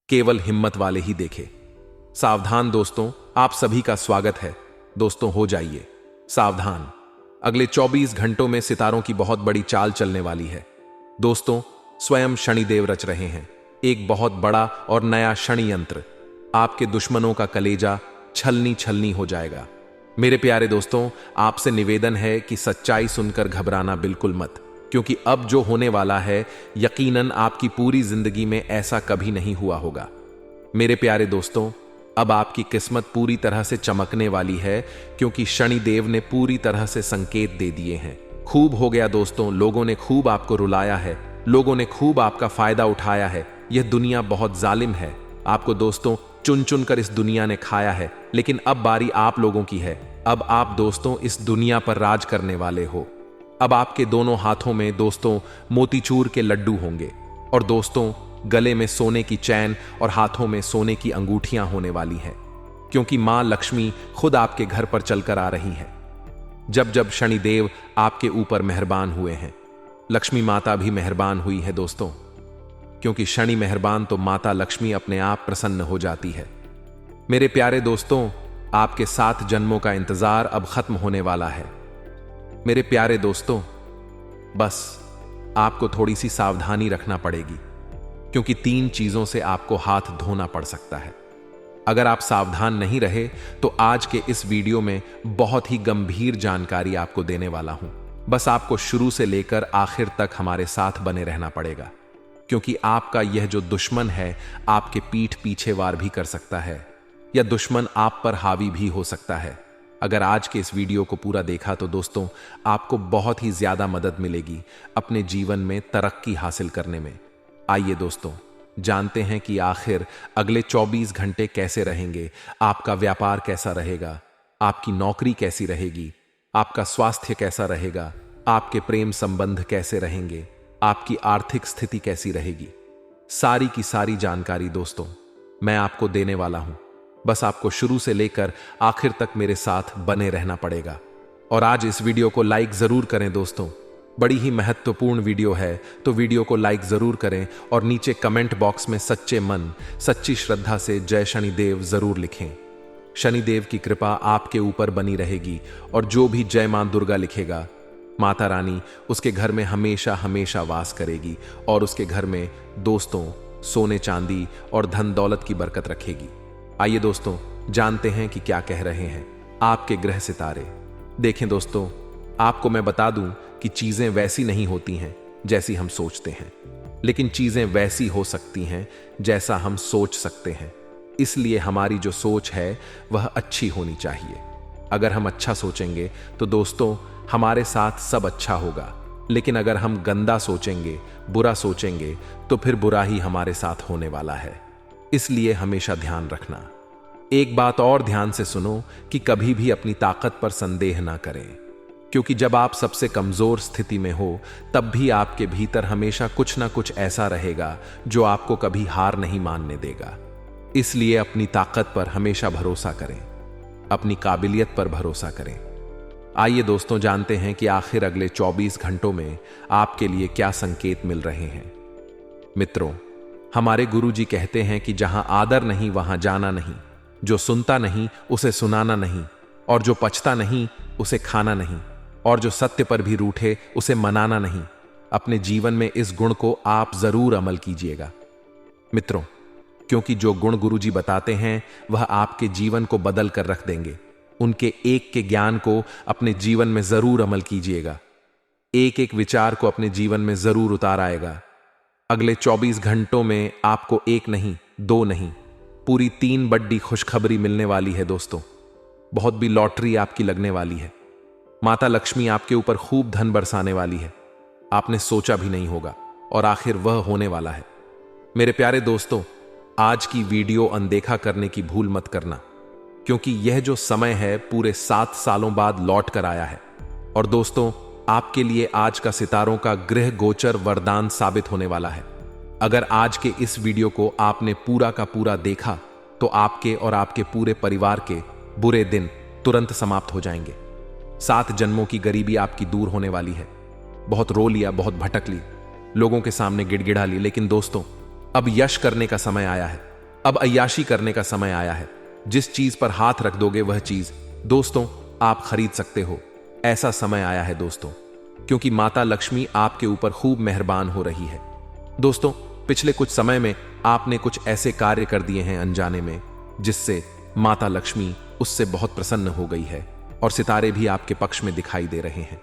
केवल हिम्मत वाले ही देखे। सावधान दोस्तों, आप सभी का स्वागत है। दोस्तों हो जाइए सावधान, अगले 24 घंटों में सितारों की बहुत बड़ी चाल चलने वाली है। दोस्तों, स्वयं शनिदेव रच रहे हैं एक बहुत बड़ा और नया षड्यंत्र। आपके दुश्मनों का कलेजा छलनी छलनी हो जाएगा। मेरे प्यारे दोस्तों, आपसे निवेदन है कि सच्चाई सुनकर घबराना बिल्कुल मत, क्योंकि अब जो होने वाला है यकीनन आपकी पूरी जिंदगी में ऐसा कभी नहीं हुआ होगा। मेरे प्यारे दोस्तों, अब आपकी किस्मत पूरी तरह से चमकने वाली है, क्योंकि शनिदेव ने पूरी तरह से संकेत दे दिए हैं। खूब हो गया दोस्तों, लोगों ने खूब आपको रुलाया है, लोगों ने खूब आपका फायदा उठाया है। यह दुनिया बहुत जालिम है। आपको दोस्तों चुन चुन कर इस दुनिया ने खाया है, लेकिन अब बारी आप लोगों की है। अब आप दोस्तों इस दुनिया पर राज करने वाले हो। अब आपके दोनों हाथों में दोस्तों मोतीचूर के लड्डू होंगे, और दोस्तों गले में सोने की चैन और हाथों में सोने की अंगूठियां होने वाली हैं, क्योंकि मां लक्ष्मी खुद आपके घर पर चलकर आ रही हैं। जब जब शनिदेव आपके ऊपर मेहरबान हुए हैं, लक्ष्मी माता भी मेहरबान हुई है दोस्तों, क्योंकि शनि मेहरबान तो माता लक्ष्मी अपने आप प्रसन्न हो जाती है। मेरे प्यारे दोस्तों, आपके 7 जन्मों का इंतजार अब खत्म होने वाला है। मेरे प्यारे दोस्तों, बस आपको थोड़ी सी सावधानी रखना पड़ेगी, क्योंकि 3 चीजों से आपको हाथ धोना पड़ सकता है। अगर आप सावधान नहीं रहे तो आज के इस वीडियो में बहुत ही गंभीर जानकारी आपको देने वाला हूं। बस आपको शुरू से लेकर आखिर तक हमारे साथ बने रहना पड़ेगा, क्योंकि आपका यह जो दुश्मन है आपके पीठ पीछे वार भी कर सकता है, या दुश्मन आप पर हावी भी हो सकता है। अगर आज के इस वीडियो को पूरा देखा तो दोस्तों आपको बहुत ही ज्यादा मदद मिलेगी अपने जीवन में तरक्की हासिल करने में। आइए दोस्तों जानते हैं कि आखिर अगले 24 घंटे कैसे रहेंगे, आपका व्यापार कैसा रहेगा, आपकी नौकरी कैसी रहेगी, आपका स्वास्थ्य कैसा रहेगा, आपके प्रेम संबंध कैसे रहेंगे, आपकी आर्थिक स्थिति कैसी रहेगी। सारी की सारी जानकारी दोस्तों मैं आपको देने वाला हूं। बस आपको शुरू से लेकर आखिर तक मेरे साथ बने रहना पड़ेगा। और आज इस वीडियो को लाइक जरूर करें दोस्तों, बड़ी ही महत्वपूर्ण वीडियो है, तो वीडियो को लाइक जरूर करें और नीचे कमेंट बॉक्स में सच्चे मन सच्ची श्रद्धा से जय शनिदेव जरूर लिखें। शनिदेव की कृपा आपके ऊपर बनी रहेगी, और जो भी जय मां दुर्गा लिखेगा, माता रानी उसके घर में हमेशा हमेशा वास करेगी, और उसके घर में दोस्तों सोने चांदी और धन दौलत की बरकत रखेगी। आइए दोस्तों जानते हैं कि क्या कह रहे हैं आपके ग्रह सितारे। देखें दोस्तों, आपको मैं बता दूं कि चीजें वैसी नहीं होती हैं जैसी हम सोचते हैं, लेकिन चीजें वैसी हो सकती हैं जैसा हम सोच सकते हैं। इसलिए हमारी जो सोच है वह अच्छी होनी चाहिए। अगर हम अच्छा सोचेंगे तो दोस्तों हमारे साथ सब अच्छा होगा, लेकिन अगर हम गंदा सोचेंगे, बुरा सोचेंगे, तो फिर बुरा ही हमारे साथ होने वाला है। इसलिए हमेशा ध्यान रखना। एक बात और ध्यान से सुनो कि कभी भी अपनी ताकत पर संदेह ना करें, क्योंकि जब आप सबसे कमजोर स्थिति में हो तब भी आपके भीतर हमेशा कुछ ना कुछ ऐसा रहेगा जो आपको कभी हार नहीं मानने देगा। इसलिए अपनी ताकत पर हमेशा भरोसा करें, अपनी काबिलियत पर भरोसा करें। आइए दोस्तों जानते हैं कि आखिर अगले 24 घंटों में आपके लिए क्या संकेत मिल रहे हैं। मित्रों, हमारे गुरुजी कहते हैं कि जहां आदर नहीं वहां जाना नहीं, जो सुनता नहीं उसे सुनाना नहीं, और जो पचता नहीं उसे खाना नहीं, और जो सत्य पर भी रूठे उसे मनाना नहीं। अपने जीवन में इस गुण को आप जरूर अमल कीजिएगा मित्रों, क्योंकि जो गुण गुरुजी बताते हैं वह आपके जीवन को बदल कर रख देंगे। उनके एक के ज्ञान को अपने जीवन में जरूर अमल कीजिएगा। एक एक विचार को अपने जीवन में जरूर उतार आएगा। अगले 24 घंटों में आपको 1 नहीं 2 नहीं पूरी 3 बड़ी खुशखबरी मिलने वाली है दोस्तों। बहुत भी लॉटरी आपकी लगने वाली है। माता लक्ष्मी आपके ऊपर खूब धन बरसाने वाली है, आपने सोचा भी नहीं होगा, और आखिर वह होने वाला है। मेरे प्यारे दोस्तों, आज की वीडियो अनदेखा करने की भूल मत करना, क्योंकि यह जो समय है पूरे 7 सालों बाद लौट कर आया है। और दोस्तों आपके लिए आज का सितारों का गृह गोचर वरदान साबित होने वाला है। अगर आज के इस वीडियो को आपने पूरा का पूरा देखा तो आपके और आपके पूरे परिवार के बुरे दिन तुरंत समाप्त हो जाएंगे। 7 जन्मों की गरीबी आपकी दूर होने वाली है। बहुत रो लिया, बहुत भटक ली, लोगों के सामने गिड़गिड़ा ली, लेकिन दोस्तों अब यश करने का समय आया है। अब अय्याशी करने का समय आया है। जिस चीज पर हाथ रख दोगे वह चीज दोस्तों आप खरीद सकते हो। ऐसा समय आया है दोस्तों, क्योंकि माता लक्ष्मी आपके ऊपर खूब मेहरबान हो रही है। दोस्तों, पिछले कुछ समय में आपने कुछ ऐसे कार्य कर दिए हैं अनजाने में, जिससे माता लक्ष्मी उससे बहुत प्रसन्न हो गई है और सितारे भी आपके पक्ष में दिखाई दे रहे हैं।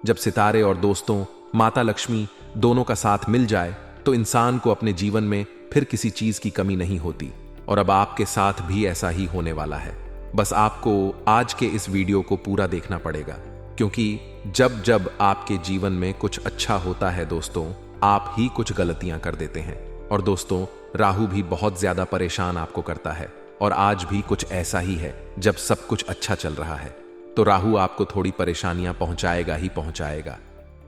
जब सितारे और दोस्तों माता लक्ष्मी दोनों का साथ मिल जाए तो इंसान को अपने जीवन में फिर किसी चीज की कमी नहीं होती, और अब आपके साथ भी ऐसा ही होने वाला है। बस आपको आज के इस वीडियो को पूरा देखना पड़ेगा, क्योंकि जब जब आपके जीवन में कुछ अच्छा होता है दोस्तों, आप ही कुछ गलतियां कर देते हैं। और दोस्तों, राहु भी बहुत ज्यादा परेशान आपको करता है, और आज भी कुछ ऐसा ही है। जब सब कुछ अच्छा चल रहा है तो राहु आपको थोड़ी परेशानियां पहुंचाएगा ही पहुंचाएगा।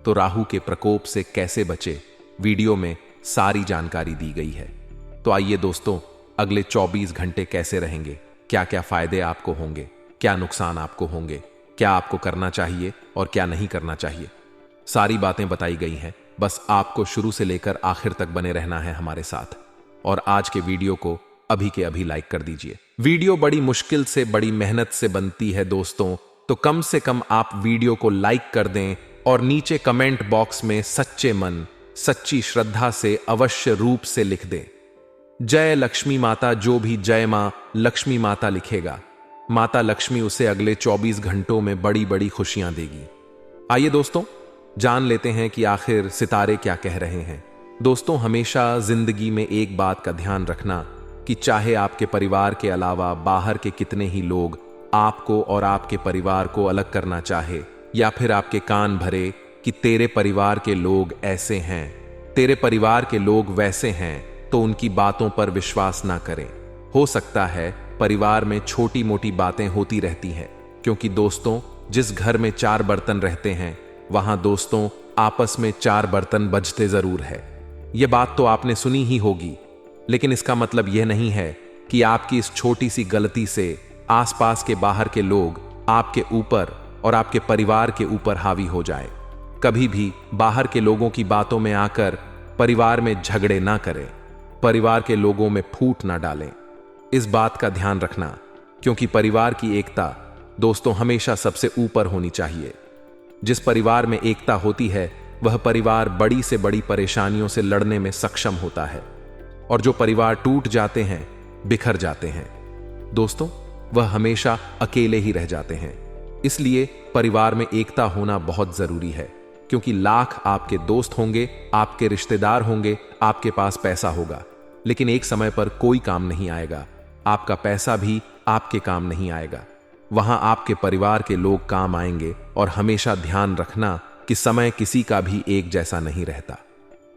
तो राहु के प्रकोप से कैसे बचे, वीडियो में सारी जानकारी दी गई है। तो आइए दोस्तों, अगले 24 घंटे कैसे रहेंगे, क्या क्या फायदे आपको होंगे, क्या नुकसान आपको होंगे, क्या आपको करना चाहिए और क्या नहीं करना चाहिए, सारी बातें बताई गई हैं। बस आपको शुरू से लेकर आखिर तक बने रहना है हमारे साथ। और आज के वीडियो को अभी के अभी लाइक कर दीजिए। वीडियो बड़ी मुश्किल से, बड़ी मेहनत से बनती है दोस्तों, तो कम से कम आप वीडियो को लाइक कर दें और नीचे कमेंट बॉक्स में सच्चे मन, सच्ची श्रद्धा से अवश्य रूप से लिख दें जय लक्ष्मी माता। जो भी जय मां लक्ष्मी माता लिखेगा, माता लक्ष्मी उसे अगले 24 घंटों में बड़ी बड़ी खुशियां देगी। आइए दोस्तों, जान लेते हैं कि आखिर सितारे क्या कह रहे हैं। दोस्तों, हमेशा जिंदगी में एक बात का ध्यान रखना कि चाहे आपके परिवार के अलावा बाहर के कितने ही लोग आपको और आपके परिवार को अलग करना चाहे, या फिर आपके कान भरे कि तेरे परिवार के लोग ऐसे हैं, तेरे परिवार के लोग वैसे हैं, तो उनकी बातों पर विश्वास ना करें। हो सकता है परिवार में छोटी मोटी बातें होती रहती हैं, क्योंकि दोस्तों जिस घर में 4 बर्तन रहते हैं वहां दोस्तों आपस में 4 बर्तन बजते जरूर है। यह बात तो आपने सुनी ही होगी, लेकिन इसका मतलब यह नहीं है कि आपकी इस छोटी सी गलती से आसपास के बाहर के लोग आपके ऊपर और आपके परिवार के ऊपर हावी हो जाए। कभी भी बाहर के लोगों की बातों में आकर परिवार में झगड़े ना करें, परिवार के लोगों में फूट ना डालें। इस बात का ध्यान रखना, क्योंकि परिवार की एकता दोस्तों हमेशा सबसे ऊपर होनी चाहिए। जिस परिवार में एकता होती है वह परिवार बड़ी से बड़ी परेशानियों से लड़ने में सक्षम होता है, और जो परिवार टूट जाते हैं, बिखर जाते हैं दोस्तों, वह हमेशा अकेले ही रह जाते हैं। इसलिए परिवार में एकता होना बहुत जरूरी है, क्योंकि लाख आपके दोस्त होंगे, आपके रिश्तेदार होंगे, आपके पास पैसा होगा, लेकिन एक समय पर कोई काम नहीं आएगा। आपका पैसा भी आपके काम नहीं आएगा, वहां आपके परिवार के लोग काम आएंगे। और हमेशा ध्यान रखना कि समय किसी का भी एक जैसा नहीं रहता,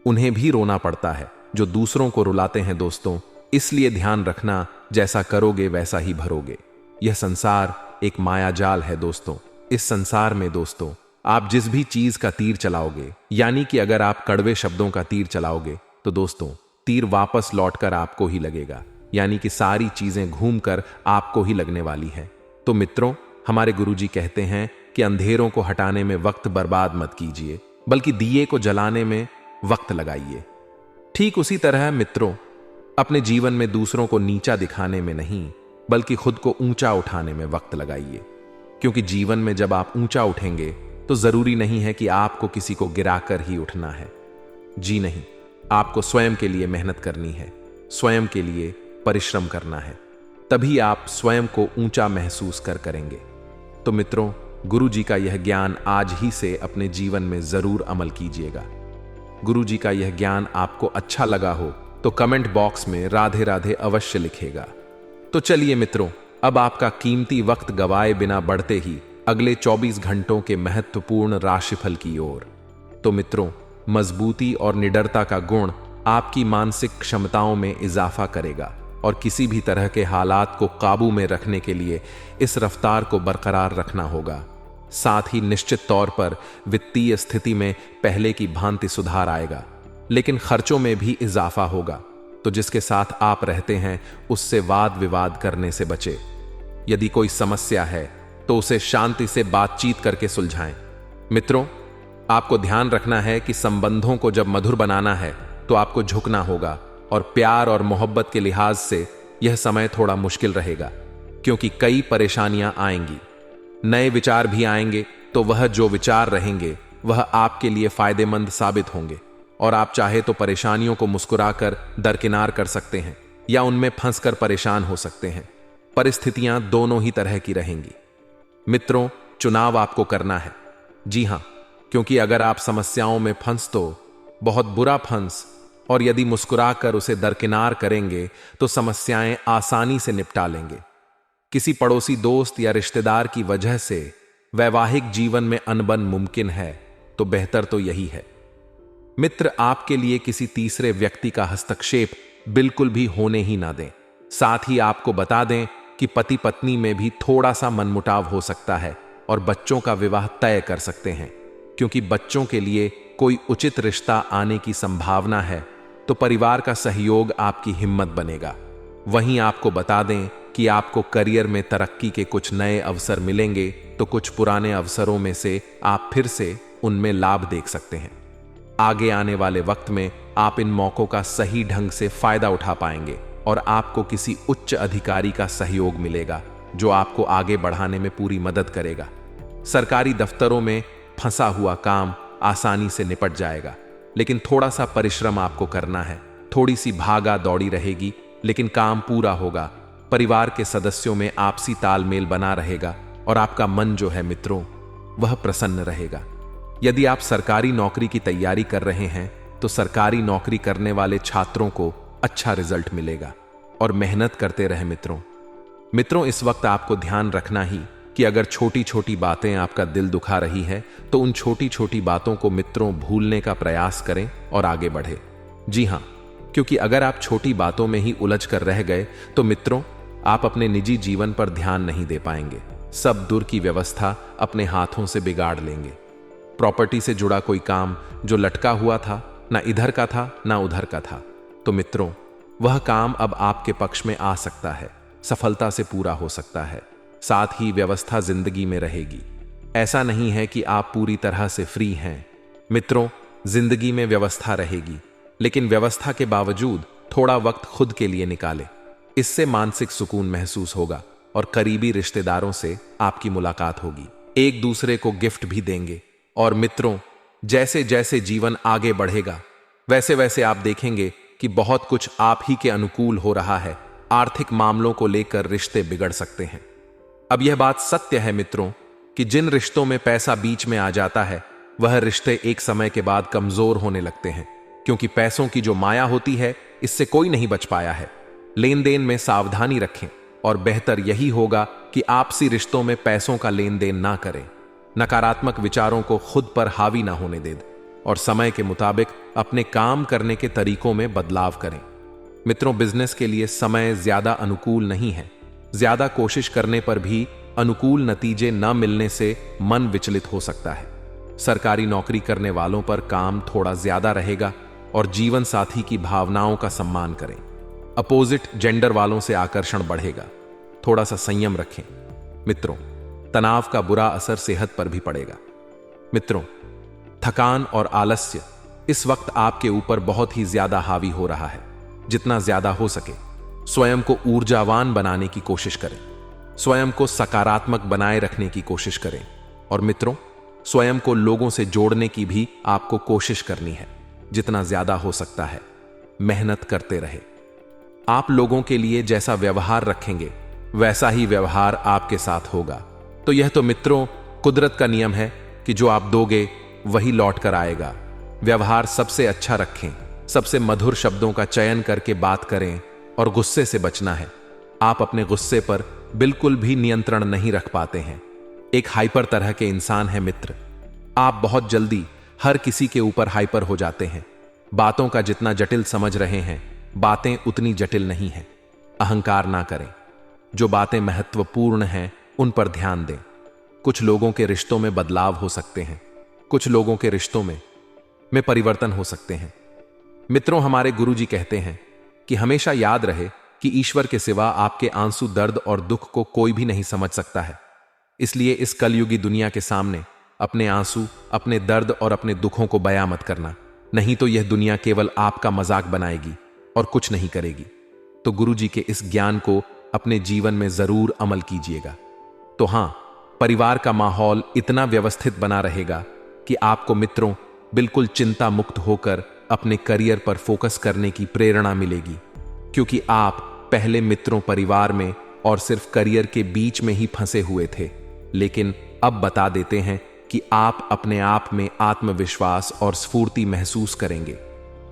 उन्हें भी रोना पड़ता है जो दूसरों को रुलाते हैं दोस्तों। इसलिए ध्यान रखना, जैसा करोगे वैसा ही भरोगे। यह संसार एक मायाजाल है दोस्तों। इस संसार में दोस्तों आप जिस भी चीज का तीर चलाओगे, यानी कि अगर आप कड़वे शब्दों का तीर चलाओगे तो दोस्तों तीर वापस लौटकर आपको ही लगेगा, यानी कि सारी चीजें घूमकर आपको ही लगने वाली है। तो मित्रों, हमारे गुरुजी कहते हैं कि अंधेरों को हटाने में वक्त बर्बाद मत कीजिए, बल्कि दिए को जलाने में वक्त लगाइए। ठीक उसी तरह मित्रों, अपने जीवन में दूसरों को नीचा दिखाने में नहीं, बल्कि खुद को ऊंचा उठाने में वक्त लगाइए। क्योंकि जीवन में जब आप ऊंचा उठेंगे तो जरूरी नहीं है कि आपको किसी को गिराकर ही उठना है। जी नहीं, आपको स्वयं के लिए मेहनत करनी है, स्वयं के लिए परिश्रम करना है, तभी आप स्वयं को ऊंचा महसूस करेंगे। तो मित्रों, गुरु जी का यह ज्ञान आज ही से अपने जीवन में जरूर अमल कीजिएगा। गुरु जी का यह ज्ञान आपको अच्छा लगा हो तो कमेंट बॉक्स में राधे राधे अवश्य लिखेगा। तो चलिए मित्रों, अब आपका कीमती वक्त गवाए बिना बढ़ते ही अगले 24 घंटों के महत्वपूर्ण राशिफल की ओर। तो मित्रों, मजबूती और निडरता का गुण आपकी मानसिक क्षमताओं में इजाफा करेगा, और किसी भी तरह के हालात को काबू में रखने के लिए इस रफ्तार को बरकरार रखना होगा। साथ ही निश्चित तौर पर वित्तीय स्थिति में पहले की भांति सुधार आएगा, लेकिन खर्चों में भी इजाफा होगा। तो जिसके साथ आप रहते हैं उससे वाद विवाद करने से बचे। यदि कोई समस्या है तो उसे शांति से बातचीत करके सुलझाएं। मित्रों, आपको ध्यान रखना है कि संबंधों को जब मधुर बनाना है तो आपको झुकना होगा, और प्यार और मोहब्बत के लिहाज से यह समय थोड़ा मुश्किल रहेगा, क्योंकि कई परेशानियां आएंगी। नए विचार भी आएंगे, तो वह जो विचार रहेंगे वह आपके लिए फायदेमंद साबित होंगे, और आप चाहे तो परेशानियों को मुस्कुराकर दरकिनार कर सकते हैं या उनमें फंसकर परेशान हो सकते हैं। परिस्थितियां दोनों ही तरह की रहेंगी। मित्रों, चुनाव आपको करना है। जी हां, क्योंकि अगर आप समस्याओं में फंस तो बहुत बुरा फंस, और यदि मुस्कुराकर उसे दरकिनार करेंगे तो समस्याएं आसानी से निपटा लेंगे। किसी पड़ोसी दोस्त या रिश्तेदार की वजह से वैवाहिक जीवन में अनबन मुमकिन है, तो बेहतर तो यही है। मित्र आपके लिए किसी तीसरे व्यक्ति का हस्तक्षेप बिल्कुल भी होने ही ना दें। साथ ही आपको बता दें कि पति पत्नी में भी थोड़ा सा मनमुटाव हो सकता है और बच्चों का विवाह तय कर सकते हैं, क्योंकि बच्चों के लिए कोई उचित रिश्ता आने की संभावना है, तो परिवार का सहयोग आपकी हिम्मत बनेगा। वहीं आपको बता दें कि आपको करियर में तरक्की के कुछ नए अवसर मिलेंगे, तो कुछ पुराने अवसरों में से आप फिर से उनमें लाभ देख सकते हैं। आगे आने वाले वक्त में आप इन मौकों का सही ढंग से फायदा उठा पाएंगे और आपको किसी उच्च अधिकारी का सहयोग मिलेगा, जो आपको आगे बढ़ाने में पूरी मदद करेगा। सरकारी दफ्तरों में फंसा हुआ काम आसानी से निपट जाएगा, लेकिन थोड़ा सा परिश्रम आपको करना है। थोड़ी सी भागा दौड़ी रहेगी, लेकिन काम पूरा होगा। परिवार के सदस्यों में आपसी तालमेल बना रहेगा और आपका मन जो है मित्रों, वह प्रसन्न रहेगा। यदि आप सरकारी नौकरी की तैयारी कर रहे हैं, तो सरकारी नौकरी करने वाले छात्रों को अच्छा रिजल्ट मिलेगा, और मेहनत करते रहे मित्रों, इस वक्त आपको ध्यान रखना ही कि अगर छोटी छोटी बातें आपका दिल दुखा रही है, तो उन छोटी छोटी बातों को मित्रों भूलने का प्रयास करें और आगे बढ़े। जी हां, क्योंकि अगर आप छोटी बातों में ही उलझ कर रह गए, तो मित्रों आप अपने निजी जीवन पर ध्यान नहीं दे पाएंगे। सब दूर की व्यवस्था अपने हाथों से बिगाड़ लेंगे। प्रॉपर्टी से जुड़ा कोई काम जो लटका हुआ था, ना इधर का था ना उधर का था, तो मित्रों वह काम अब आपके पक्ष में आ सकता है, सफलता से पूरा हो सकता है। साथ ही व्यवस्था जिंदगी में रहेगी। ऐसा नहीं है कि आप पूरी तरह से फ्री हैं। मित्रों, जिंदगी में व्यवस्था रहेगी, लेकिन व्यवस्था के बावजूद थोड़ा वक्त खुद के लिए निकालें। इससे मानसिक सुकून महसूस होगा और करीबी रिश्तेदारों से आपकी मुलाकात होगी। एक दूसरे को गिफ्ट भी देंगे। और मित्रों, जैसे जैसे जीवन आगे बढ़ेगा, वैसे वैसे आप देखेंगे कि बहुत कुछ आप ही के अनुकूल हो रहा है। आर्थिक मामलों को लेकर रिश्ते बिगड़ सकते हैं। अब यह बात सत्य है मित्रों कि जिन रिश्तों में पैसा बीच में आ जाता है, वह रिश्ते एक समय के बाद कमजोर होने लगते हैं, क्योंकि पैसों की जो माया होती है, इससे कोई नहीं बच पाया है। लेन देन में सावधानी रखें, और बेहतर यही होगा कि आपसी रिश्तों में पैसों का लेन देन ना करें। नकारात्मक विचारों को खुद पर हावी ना होने दें, और समय के मुताबिक अपने काम करने के तरीकों में बदलाव करें। मित्रों, बिजनेस के लिए समय ज्यादा अनुकूल नहीं है। ज्यादा कोशिश करने पर भी अनुकूल नतीजे न मिलने से मन विचलित हो सकता है। सरकारी नौकरी करने वालों पर काम थोड़ा ज्यादा रहेगा, और जीवन साथी की भावनाओं का सम्मान करें। अपोजिट जेंडर वालों से आकर्षण बढ़ेगा। थोड़ा सा संयम रखें। मित्रों, तनाव का बुरा असर सेहत पर भी पड़ेगा। मित्रों, थकान और आलस्य इस वक्त आपके ऊपर बहुत ही ज्यादा हावी हो रहा है। जितना ज्यादा हो सके स्वयं को ऊर्जावान बनाने की कोशिश करें। स्वयं को सकारात्मक बनाए रखने की कोशिश करें। और मित्रों, स्वयं को लोगों से जोड़ने की भी आपको कोशिश करनी है। जितना ज्यादा हो सकता है मेहनत करते रहे। आप लोगों के लिए जैसा व्यवहार रखेंगे, वैसा ही व्यवहार आपके साथ होगा। तो यह तो मित्रों कुदरत का नियम है कि जो आप दोगे वही लौट कर आएगा। व्यवहार सबसे अच्छा रखें, सबसे मधुर शब्दों का चयन करके बात करें, और गुस्से से बचना है। आप अपने गुस्से पर बिल्कुल भी नियंत्रण नहीं रख पाते हैं। एक हाइपर तरह के इंसान हैं मित्र। आप बहुत जल्दी हर किसी के ऊपर हाइपर हो जाते हैं। बातों का जितना जटिल समझ रहे हैं, बातें उतनी जटिल नहीं हैं। अहंकार ना करें। जो बातें महत्वपूर्ण हैं उन पर ध्यान दें। कुछ लोगों के रिश्तों में बदलाव हो सकते हैं। कुछ लोगों के रिश्तों में परिवर्तन हो सकते हैं। मित्रों, हमारे गुरुजी कहते हैं कि हमेशा याद रहे कि ईश्वर के सिवा आपके आंसू, दर्द और दुख को कोई भी नहीं समझ सकता है। इसलिए इस कलयुगी दुनिया के सामने अपने आंसू, अपने दर्द और अपने दुखों को बयां मत करना, नहीं तो यह दुनिया केवल आपका मजाक बनाएगी और कुछ नहीं करेगी। तो गुरुजी के इस ज्ञान को अपने जीवन में जरूर अमल कीजिएगा। तो हां, परिवार का माहौल इतना व्यवस्थित बना रहेगा कि आपको मित्रों बिल्कुल चिंता मुक्त होकर अपने करियर पर फोकस करने की प्रेरणा मिलेगी, क्योंकि आप पहले मित्रों, परिवार में और सिर्फ करियर के बीच में ही फंसे हुए थे। लेकिन अब बता देते हैं कि आप अपने आप में आत्मविश्वास और स्फूर्ति महसूस करेंगे।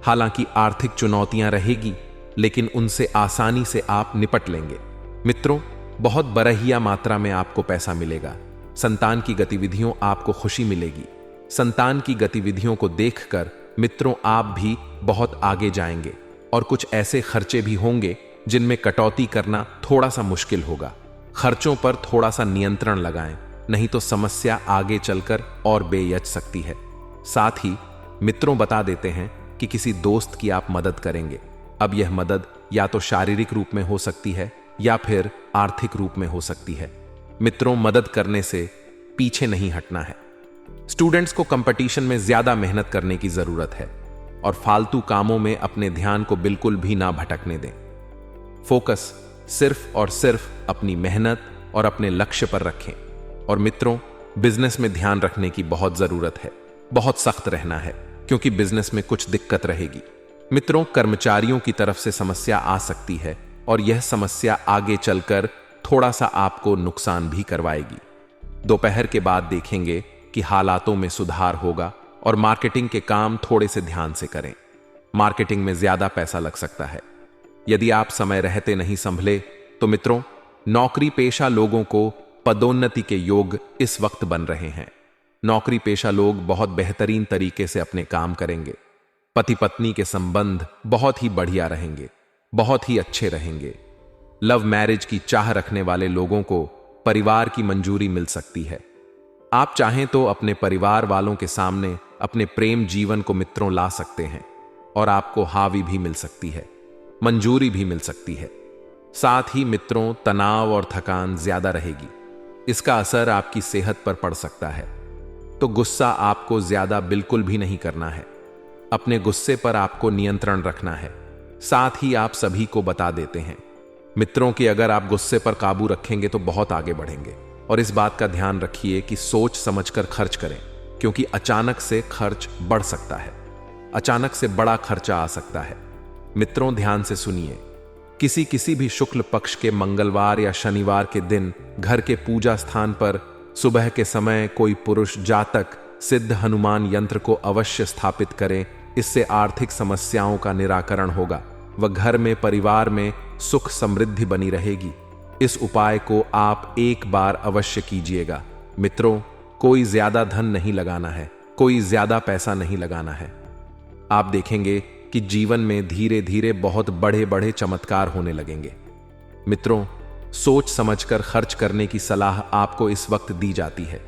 हालांकि आर्थिक चुनौतियां रहेगी, लेकिन उनसे आसानी से आप निपट लेंगे। मित्रों, बहुत बरहिया मात्रा में आपको पैसा मिलेगा। संतान की गतिविधियों आपको खुशी मिलेगी। संतान की गतिविधियों को देखकर मित्रों आप भी बहुत आगे जाएंगे और कुछ ऐसे खर्चे भी होंगे जिनमें कटौती करना थोड़ा सा मुश्किल होगा। खर्चों पर थोड़ा सा नियंत्रण लगाएं, नहीं तो समस्या आगे चलकर और बेयच सकती है। साथ ही मित्रों बता देते हैं कि किसी दोस्त की आप मदद करेंगे। अब यह मदद या तो शारीरिक रूप में हो सकती है या फिर आर्थिक रूप में हो सकती है। मित्रों, मदद करने से पीछे नहीं हटना है। स्टूडेंट्स को कंपटीशन में ज्यादा मेहनत करने की जरूरत है और फालतू कामों में अपने ध्यान को बिल्कुल भी ना भटकने दें। फोकस सिर्फ और सिर्फ अपनी मेहनत और अपने लक्ष्य पर रखें। और मित्रों, बिजनेस में ध्यान रखने की बहुत जरूरत है। बहुत सख्त रहना है, क्योंकि बिजनेस में कुछ दिक्कत रहेगी। मित्रों, कर्मचारियों की तरफ से समस्या आ सकती है और यह समस्या आगे चलकर थोड़ा सा आपको नुकसान भी करवाएगी। दोपहर के बाद देखेंगे कि हालातों में सुधार होगा और मार्केटिंग के काम थोड़े से ध्यान से करें। मार्केटिंग में ज्यादा पैसा लग सकता है। यदि आप समय रहते नहीं संभले तो मित्रों, नौकरी पेशा लोगों को पदोन्नति के योग इस वक्त बन रहे हैं। नौकरी पेशा लोग बहुत बेहतरीन तरीके से अपने काम करेंगे। पति पत्नी के संबंध बहुत ही बढ़िया रहेंगे, बहुत ही अच्छे रहेंगे। लव मैरिज की चाह रखने वाले लोगों को परिवार की मंजूरी मिल सकती है। आप चाहें तो अपने परिवार वालों के सामने अपने प्रेम जीवन को मित्रों ला सकते हैं और आपको हावी भी मिल सकती है, मंजूरी भी मिल सकती है। साथ ही मित्रों, तनाव और थकान ज्यादा रहेगी। इसका असर आपकी सेहत पर पड़ सकता है। तो गुस्सा आपको ज्यादा बिल्कुल भी नहीं करना है। अपने गुस्से पर आपको नियंत्रण रखना है। साथ ही आप सभी को बता देते हैं मित्रों कि अगर आप गुस्से पर काबू रखेंगे तो बहुत आगे बढ़ेंगे। और इस बात का ध्यान रखिए कि सोच समझकर खर्च करें, क्योंकि अचानक से खर्च बढ़ सकता है। अचानक से बड़ा खर्चा आ सकता है। मित्रों, ध्यान से सुनिए। किसी भी शुक्ल पक्ष के मंगलवार या शनिवार के दिन घर के पूजा स्थान पर सुबह के समय कोई पुरुष जातक सिद्ध हनुमान यंत्र को अवश्य स्थापित करें। इससे आर्थिक समस्याओं का निराकरण होगा व घर में, परिवार में सुख समृद्धि बनी रहेगी। इस उपाय को आप एक बार अवश्य कीजिएगा। मित्रों, कोई ज्यादा धन नहीं लगाना है, कोई ज्यादा पैसा नहीं लगाना है। आप देखेंगे कि जीवन में धीरे धीरे बहुत बड़े बड़े चमत्कार होने लगेंगे। मित्रों, सोच समझकर खर्च करने की सलाह आपको इस वक्त दी जाती है,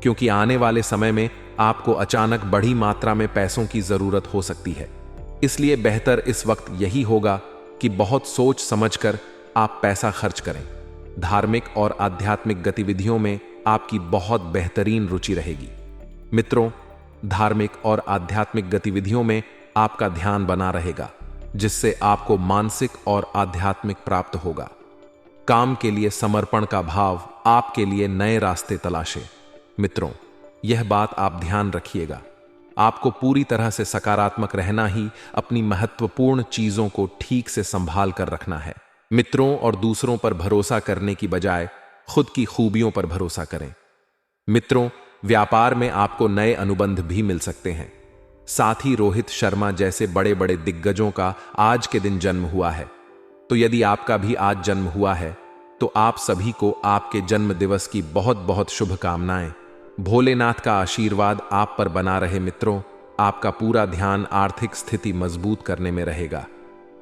क्योंकि आने वाले समय में आपको अचानक बड़ी मात्रा में पैसों की जरूरत हो सकती है। इसलिए बेहतर इस वक्त यही होगा कि बहुत सोच समझकर आप पैसा खर्च करें। धार्मिक और आध्यात्मिक गतिविधियों में आपकी बहुत बेहतरीन रुचि रहेगी। मित्रों, धार्मिक और आध्यात्मिक गतिविधियों में आपका ध्यान बना रहेगा, जिससे आपको मानसिक और आध्यात्मिक प्राप्त होगा। काम के लिए समर्पण का भाव आपके लिए नए रास्ते तलाशे। मित्रों, यह बात आप ध्यान रखिएगा। आपको पूरी तरह से सकारात्मक रहना ही अपनी महत्वपूर्ण चीजों को ठीक से संभाल कर रखना है। मित्रों और दूसरों पर भरोसा करने की बजाय खुद की खूबियों पर भरोसा करें। मित्रों, व्यापार में आपको नए अनुबंध भी मिल सकते हैं। साथ ही रोहित शर्मा जैसे बड़े बड़े दिग्गजों का आज के दिन जन्म हुआ है। तो यदि आपका भी आज जन्म हुआ है तो आप सभी को आपके जन्म दिवस की बहुत बहुत शुभकामनाएं। भोलेनाथ का आशीर्वाद आप पर बना रहे। मित्रों, आपका पूरा ध्यान आर्थिक स्थिति मजबूत करने में रहेगा।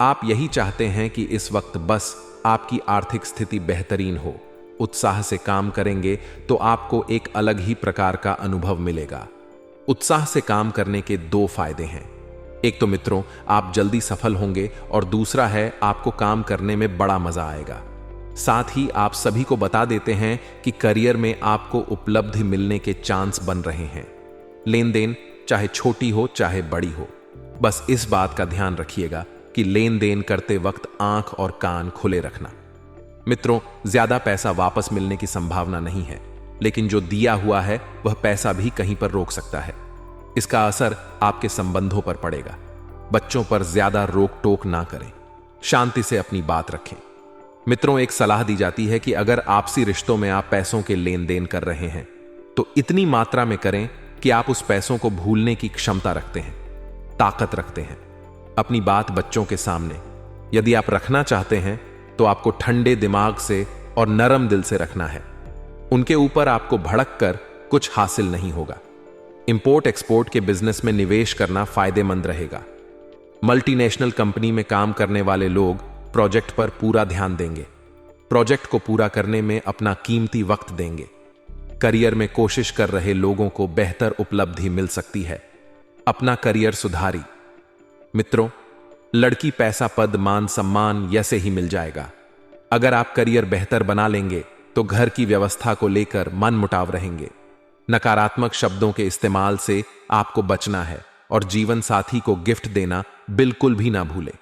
आप यही चाहते हैं कि इस वक्त बस आपकी आर्थिक स्थिति बेहतरीन हो। उत्साह से काम करेंगे तो आपको एक अलग ही प्रकार का अनुभव मिलेगा। उत्साह से काम करने के दो फायदे हैं। एक तो मित्रों, आप जल्दी सफल होंगे और दूसरा है आपको काम करने में बड़ा मजा आएगा। साथ ही आप सभी को बता देते हैं कि करियर में आपको उपलब्धि मिलने के चांस बन रहे हैं। लेन देन चाहे छोटी हो चाहे बड़ी हो, बस इस बात का ध्यान रखिएगा कि लेन देन करते वक्त आंख और कान खुले रखना। मित्रों, ज्यादा पैसा वापस मिलने की संभावना नहीं है, लेकिन जो दिया हुआ है वह पैसा भी कहीं पर रोक सकता है। इसका असर आपके संबंधों पर पड़ेगा। बच्चों पर ज्यादा रोक टोक ना करें, शांति से अपनी बात रखें। मित्रों, एक सलाह दी जाती है कि अगर आपसी रिश्तों में आप पैसों के लेन देन कर रहे हैं तो इतनी मात्रा में करें कि आप उस पैसों को भूलने की क्षमता रखते हैं, ताकत रखते हैं। अपनी बात बच्चों के सामने यदि आप रखना चाहते हैं तो आपको ठंडे दिमाग से और नरम दिल से रखना है। उनके ऊपर आपको भड़क कर कुछ हासिल नहीं होगा। इंपोर्ट एक्सपोर्ट के बिजनेस में निवेश करना फायदेमंद रहेगा। मल्टीनेशनल कंपनी में काम करने वाले लोग प्रोजेक्ट पर पूरा ध्यान देंगे, प्रोजेक्ट को पूरा करने में अपना कीमती वक्त देंगे। करियर में कोशिश कर रहे लोगों को बेहतर उपलब्धि मिल सकती है। अपना करियर सुधारी। मित्रों, लड़की पैसा पद मान सम्मान ऐसे ही मिल जाएगा। अगर आप करियर बेहतर बना लेंगे तो घर की व्यवस्था को लेकर मन मुटाव रहेंगे। नकारात्मक शब्दों के इस्तेमाल से आपको बचना है और जीवन साथी को गिफ्ट देना बिल्कुल भी ना भूले।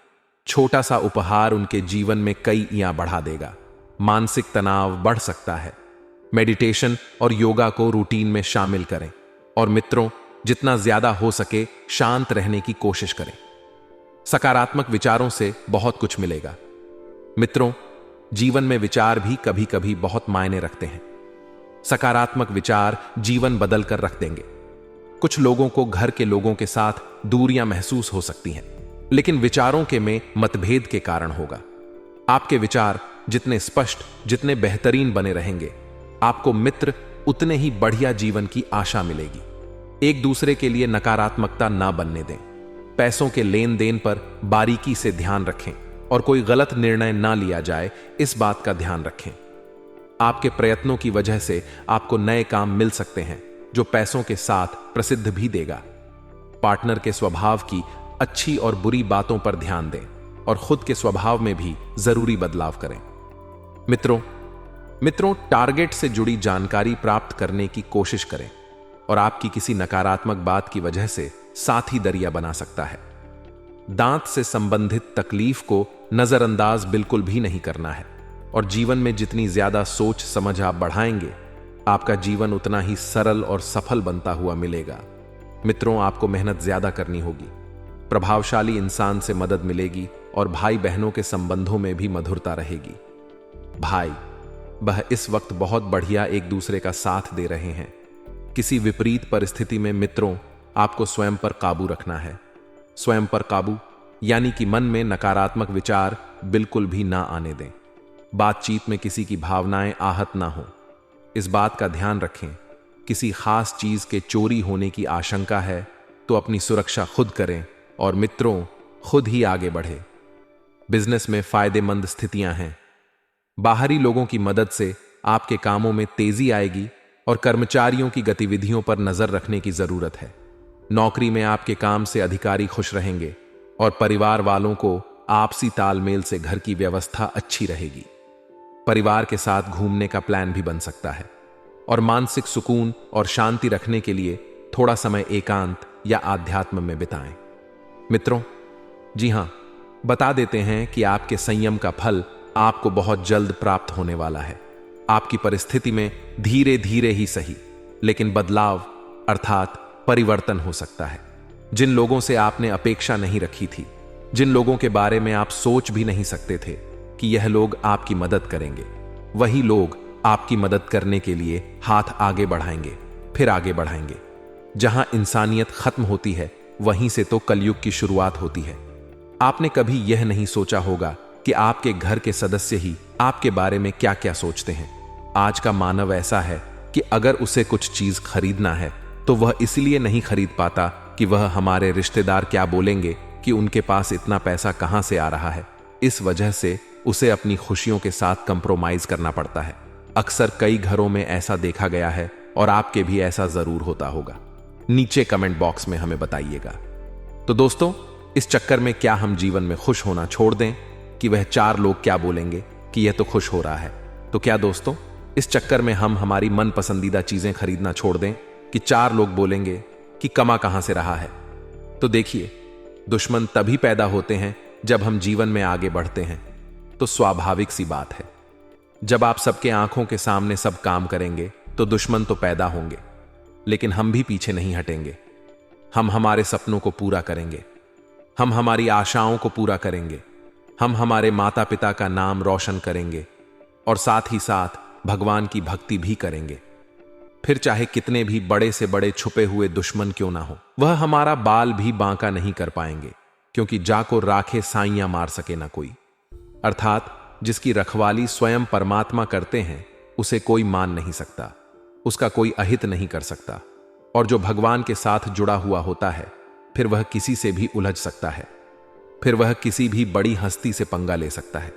छोटा सा उपहार उनके जीवन में कई ईयां बढ़ा देगा। मानसिक तनाव बढ़ सकता है। मेडिटेशन और योगा को रूटीन में शामिल करें और मित्रों, जितना ज्यादा हो सके शांत रहने की कोशिश करें। सकारात्मक विचारों से बहुत कुछ मिलेगा। मित्रों, जीवन में विचार भी कभी कभी बहुत मायने रखते हैं। सकारात्मक विचार जीवन बदल कर रख देंगे। कुछ लोगों को घर के लोगों के साथ दूरियां महसूस हो सकती हैं, लेकिन विचारों के में मतभेद के कारण होगा। आपके विचार जितने स्पष्ट, जितने बेहतरीन बने रहेंगे, आपको मित्र उतने ही बढ़िया जीवन की आशा मिलेगी। एक दूसरे के लिए नकारात्मकता ना बनने दें। पैसों के लेन देन पर बारीकी से ध्यान रखें और कोई गलत निर्णय ना लिया जाए, इस बात का ध्यान रखें। आपके प्रयत्नों की वजह से आपको नए काम मिल सकते हैं जो पैसों के साथ प्रसिद्ध भी देगा। पार्टनर के स्वभाव की अच्छी और बुरी बातों पर ध्यान दें और खुद के स्वभाव में भी जरूरी बदलाव करें। मित्रों, टारगेट से जुड़ी जानकारी प्राप्त करने की कोशिश करें और आपकी किसी नकारात्मक बात की वजह से साथी दरिया बना सकता है। दांत से संबंधित तकलीफ को नजरअंदाज बिल्कुल भी नहीं करना है और जीवन में जितनी ज्यादा सोच समझ आप बढ़ाएंगे, आपका जीवन उतना ही सरल और सफल बनता हुआ मिलेगा। मित्रों, आपको मेहनत ज्यादा करनी होगी, प्रभावशाली इंसान से मदद मिलेगी और भाई बहनों के संबंधों में भी मधुरता रहेगी। भाई वह इस वक्त बहुत बढ़िया एक दूसरे का साथ दे रहे हैं। किसी विपरीत परिस्थिति में मित्रों, आपको स्वयं पर काबू रखना है। स्वयं पर काबू यानी कि मन में नकारात्मक विचार बिल्कुल भी ना आने दें। बातचीत में किसी की भावनाएं आहत ना हो, इस बात का ध्यान रखें। किसी खास चीज के चोरी होने की आशंका है तो अपनी सुरक्षा खुद करें और मित्रों, खुद ही आगे बढ़े। बिजनेस में फायदेमंद स्थितियां हैं। बाहरी लोगों की मदद से आपके कामों में तेजी आएगी और कर्मचारियों की गतिविधियों पर नजर रखने की जरूरत है। नौकरी में आपके काम से अधिकारी खुश रहेंगे और परिवार वालों को आपसी तालमेल से घर की व्यवस्था अच्छी रहेगी। परिवार के साथ घूमने का प्लान भी बन सकता है और मानसिक सुकून और शांति रखने के लिए थोड़ा समय एकांत या आध्यात्म में बिताएं। मित्रों, जी हां, बता देते हैं कि आपके संयम का फल आपको बहुत जल्द प्राप्त होने वाला है। आपकी परिस्थिति में धीरे धीरे ही सही, लेकिन बदलाव अर्थात परिवर्तन हो सकता है। जिन लोगों से आपने अपेक्षा नहीं रखी थी, जिन लोगों के बारे में आप सोच भी नहीं सकते थे कि यह लोग आपकी मदद करेंगे, वही लोग आपकी मदद करने के लिए हाथ आगे बढ़ाएंगे, फिर आगे बढ़ाएंगे। जहां इंसानियत खत्म होती है, वहीं से तो कलयुग की शुरुआत होती है। आपने कभी यह नहीं सोचा होगा कि आपके घर के सदस्य ही आपके बारे में क्या क्या सोचते हैं। आज का मानव ऐसा है कि अगर उसे कुछ चीज खरीदना है तो वह इसलिए नहीं खरीद पाता कि वह हमारे रिश्तेदार क्या बोलेंगे, कि उनके पास इतना पैसा कहां से आ रहा है। इस वजह से उसे अपनी खुशियों के साथ कंप्रोमाइज करना पड़ता है। अक्सर कई घरों में ऐसा देखा गया है और आपके भी ऐसा जरूर होता होगा। नीचे कमेंट बॉक्स में हमें बताइएगा। तो दोस्तों, इस चक्कर में क्या हम जीवन में खुश होना छोड़ दें कि वह 4 लोग क्या बोलेंगे कि यह तो खुश हो रहा है? तो क्या दोस्तों, इस चक्कर में हम हमारी मन पसंदीदा चीजें खरीदना छोड़ दें कि 4 लोग बोलेंगे कि कमा कहां से रहा है? तो देखिए, दुश्मन तभी पैदा होते हैं जब हम जीवन में आगे बढ़ते हैं तो स्वाभाविक सी बात है, जब आप सबके आंखों के सामने सब काम करेंगे तो दुश्मन तो पैदा होंगे, लेकिन हम भी पीछे नहीं हटेंगे। हम हमारे सपनों को पूरा करेंगे, हम हमारी आशाओं को पूरा करेंगे, हम हमारे माता पिता का नाम रोशन करेंगे और साथ ही साथ भगवान की भक्ति भी करेंगे। फिर चाहे कितने भी बड़े से बड़े छुपे हुए दुश्मन क्यों ना हो, वह हमारा बाल भी बांका नहीं कर पाएंगे, क्योंकि जाको राखे साइयां मार सके ना कोई। अर्थात जिसकी रखवाली स्वयं परमात्मा करते हैं उसे कोई मान नहीं सकता, उसका कोई अहित नहीं कर सकता। और जो भगवान के साथ जुड़ा हुआ होता है फिर वह किसी से भी उलझ सकता है, फिर वह किसी भी बड़ी हस्ती से पंगा ले सकता है।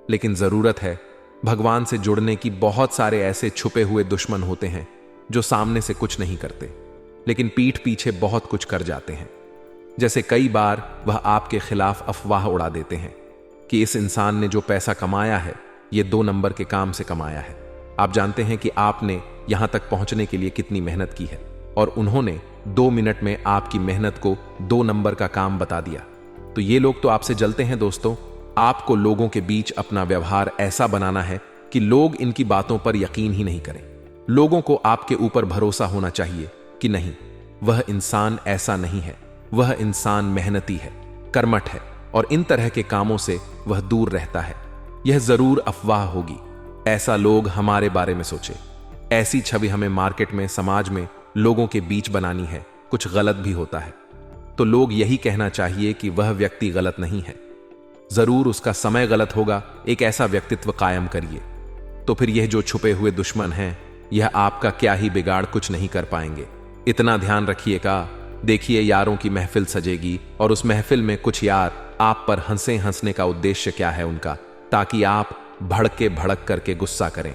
लेकिन जरूरत है भगवान से जुड़ने की। बहुत सारे ऐसे छुपे हुए दुश्मन होते हैं जो सामने से कुछ नहीं करते, लेकिन पीठ पीछे बहुत कुछ कर जाते हैं। जैसे कई बार वह आपके खिलाफ अफवाह उड़ा देते हैं कि इस इंसान ने जो पैसा कमाया है ये 2 नंबर के काम से कमाया है। आप जानते हैं कि आपने यहां तक पहुंचने के लिए कितनी मेहनत की है, और उन्होंने 2 मिनट में आपकी मेहनत को 2 नंबर का काम बता दिया। तो ये लोग तो आपसे जलते हैं दोस्तों। आपको लोगों के बीच अपना व्यवहार ऐसा बनाना है कि लोग इनकी बातों पर यकीन ही नहीं करें। लोगों को आपके ऊपर भरोसा होना चाहिए कि नहीं, वह इंसान ऐसा नहीं है, वह इंसान मेहनती है, कर्मठ है और इन तरह के कामों से वह दूर रहता है। यह जरूर अफवाह होगी, ऐसा लोग हमारे बारे में सोचे। ऐसी छवि हमें मार्केट में, समाज में लोगों के बीच बनानी है। कुछ गलत भी होता है तो लोग यही कहना चाहिए कि वह व्यक्ति गलत नहीं है, जरूर उसका समय गलत होगा। एक ऐसा व्यक्तित्व कायम करिए, तो फिर यह जो छुपे हुए दुश्मन हैं यह आपका क्या ही बिगाड़ कुछ नहीं कर पाएंगे। इतना ध्यान रखिएगा। देखिए यारों की महफिल सजेगी और उस महफिल में कुछ यार आप पर हंसे। हंसने का उद्देश्य क्या है उनका? ताकि आप भड़क करके गुस्सा करें,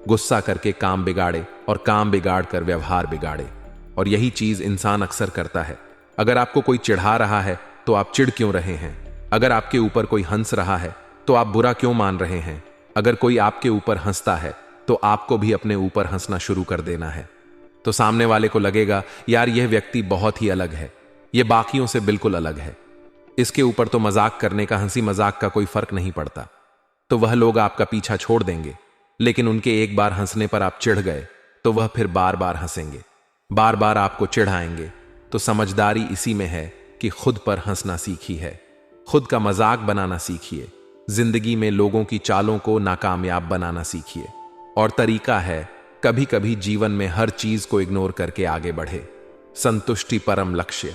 गुस्सा करके काम बिगाड़े और काम बिगाड़ कर व्यवहार बिगाड़े। और यही चीज इंसान अक्सर करता है। अगर आपको कोई चिढ़ा रहा है तो आप चिढ़ क्यों रहे हैं? अगर आपके ऊपर कोई हंस रहा है तो आप बुरा क्यों मान रहे हैं? अगर कोई आपके ऊपर हंसता है तो आपको भी अपने ऊपर हंसना शुरू कर देना है। तो सामने वाले को लगेगा यार यह व्यक्ति बहुत ही अलग है, यह बाकियों से बिल्कुल अलग है, इसके ऊपर तो मजाक करने का, हंसी मजाक का कोई फर्क नहीं पड़ता। तो वह लोग आपका पीछा छोड़ देंगे। लेकिन उनके एक बार हंसने पर आप चिढ़ गए तो वह फिर बार बार हंसेंगे, बार बार आपको चिढ़ाएंगे। तो समझदारी इसी में है कि खुद पर हंसना सीखी है, खुद का मजाक बनाना सीखिए। जिंदगी में लोगों की चालों को नाकामयाब बनाना सीखिए। और तरीका है कभी कभी जीवन में हर चीज को इग्नोर करके आगे बढ़े। संतुष्टि परम लक्ष्य।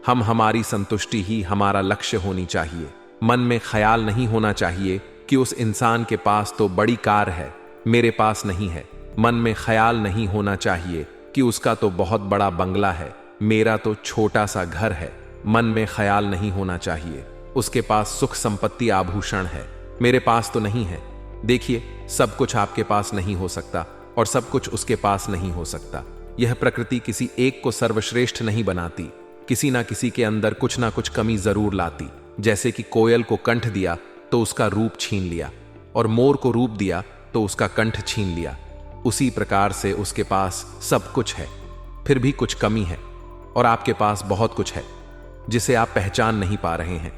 हम हमारी संतुष्टि ही हमारा लक्ष्य होनी चाहिए। मन में ख्याल नहीं होना चाहिए कि उस इंसान के पास तो बड़ी कार है, मेरे पास नहीं है। मन में ख्याल नहीं होना चाहिए कि उसका तो बहुत बड़ा बंगला है, मेरा तो छोटा सा घर है। मन में ख्याल नहीं होना चाहिए उसके पास सुख संपत्ति आभूषण है, मेरे पास तो नहीं है। देखिए, सब कुछ आपके पास नहीं हो सकता और सब कुछ उसके पास नहीं हो सकता। यह प्रकृति किसी एक को सर्वश्रेष्ठ नहीं बनाती, किसी ना किसी के अंदर कुछ ना कुछ कमी जरूर लाती। जैसे कि कोयल को कंठ दिया तो उसका रूप छीन लिया, और मोर को रूप दिया तो उसका कंठ छीन लिया। उसी प्रकार से उसके पास सब कुछ है, फिर भी कुछ कमी है, और आपके पास बहुत कुछ है जिसे आप पहचान नहीं पा रहे हैं।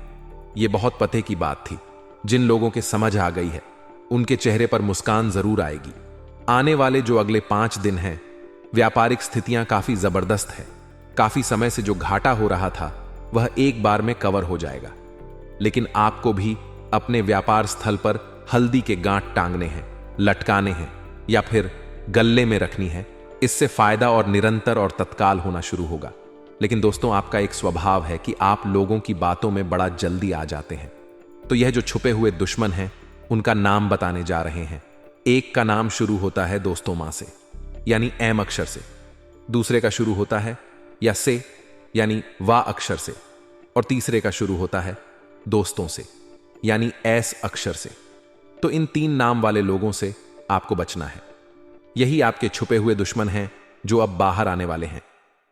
यह बहुत पते की बात थी। जिन लोगों के समझ आ गई है उनके चेहरे पर मुस्कान जरूर आएगी। आने वाले जो अगले 5 दिन हैं, व्यापारिक स्थितियां काफी जबरदस्त है। काफी समय से जो घाटा हो रहा था वह एक बार में कवर हो जाएगा। लेकिन आपको भी अपने व्यापार स्थल पर हल्दी के गांठ टांगने हैं, लटकाने हैं या फिर गल्ले में रखनी है। इससे फायदा और निरंतर और तत्काल होना शुरू होगा। लेकिन दोस्तों, आपका एक स्वभाव है कि आप लोगों की बातों में बड़ा जल्दी आ जाते हैं। तो यह जो छुपे हुए दुश्मन हैं उनका नाम बताने जा रहे हैं। एक का नाम शुरू होता है दोस्तों मां से, यानी एम अक्षर से। दूसरे का शुरू होता है या से, यानी वाह अक्षर से। और तीसरे का शुरू होता है दोस्तों से, यानी एस अक्षर से। तो इन 3 नाम वाले लोगों से आपको बचना है। यही आपके छुपे हुए दुश्मन हैं जो अब बाहर आने वाले हैं।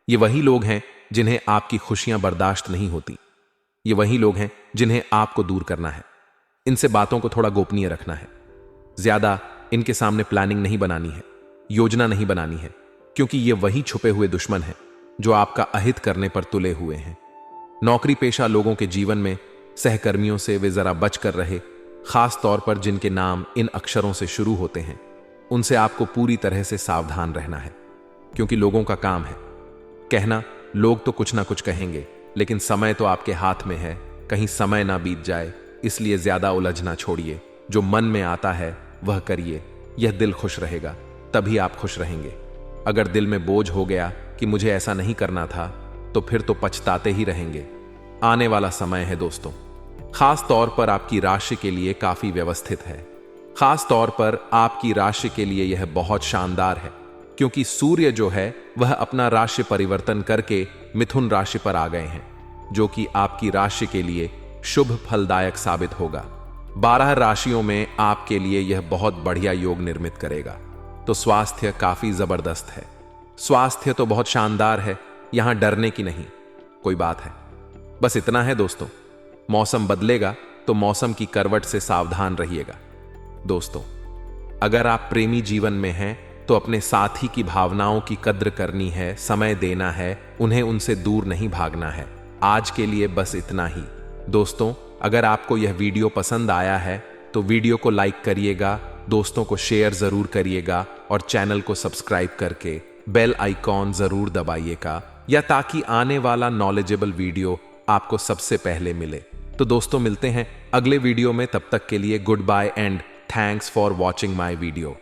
ये वही लोग हैं जिन्हें आपकी खुशियां बर्दाश्त नहीं होती। ये वही लोग हैं जिन्हें आपको दूर करना है। इनसे बातों को थोड़ा गोपनीय रखना है। ज्यादा इनके सामने प्लानिंग नहीं बनानी है, योजना नहीं बनानी है, क्योंकि ये वही छुपे हुए दुश्मन हैं जो आपका अहित करने पर तुले हुए हैं। नौकरी पेशा लोगों के जीवन में सहकर्मियों से वे जरा बच कर रहे, खास तौर पर जिनके नाम इन अक्षरों से शुरू होते हैं। उनसे आपको पूरी तरह से सावधान रहना है, क्योंकि लोगों का काम है कहना। लोग तो कुछ ना कुछ कहेंगे, लेकिन समय तो आपके हाथ में है, कहीं समय ना बीत जाए। इसलिए ज्यादा उलझना छोड़िए, जो मन में आता है वह करिए। यह दिल खुश रहेगा तभी आप खुश रहेंगे। अगर दिल में बोझ हो गया कि मुझे ऐसा नहीं करना था, तो फिर तो पछताते ही रहेंगे। आने वाला समय है दोस्तों, खास तौर पर आपकी राशि के लिए काफी व्यवस्थित है। खास तौर पर आपकी राशि के लिए यह बहुत शानदार है, क्योंकि सूर्य जो है वह अपना राशि परिवर्तन करके मिथुन राशि पर आ गए हैं, जो कि आपकी राशि के लिए शुभ फलदायक साबित होगा। 12 राशियों में आपके लिए यह बहुत बढ़िया योग निर्मित करेगा। तो स्वास्थ्य काफी जबरदस्त है। स्वास्थ्य तो बहुत शानदार है, यहां डरने की नहीं कोई बात है। बस इतना है दोस्तों, मौसम बदलेगा तो मौसम की करवट से सावधान रहिएगा। दोस्तों, अगर आप प्रेमी जीवन में हैं तो अपने साथी की भावनाओं की कद्र करनी है, समय देना है, उन्हें उनसे दूर नहीं भागना है। आज के लिए बस इतना ही दोस्तों। अगर आपको यह वीडियो पसंद आया है तो वीडियो को लाइक करिएगा, दोस्तों को शेयर जरूर करिएगा और चैनल को सब्सक्राइब करके बेल आइकॉन जरूर दबाइएगा, या ताकि आने वाला नॉलेजेबल वीडियो आपको सबसे पहले मिले। तो दोस्तों, मिलते हैं अगले वीडियो में। तब तक के लिए goodbye and thanks for watching my video.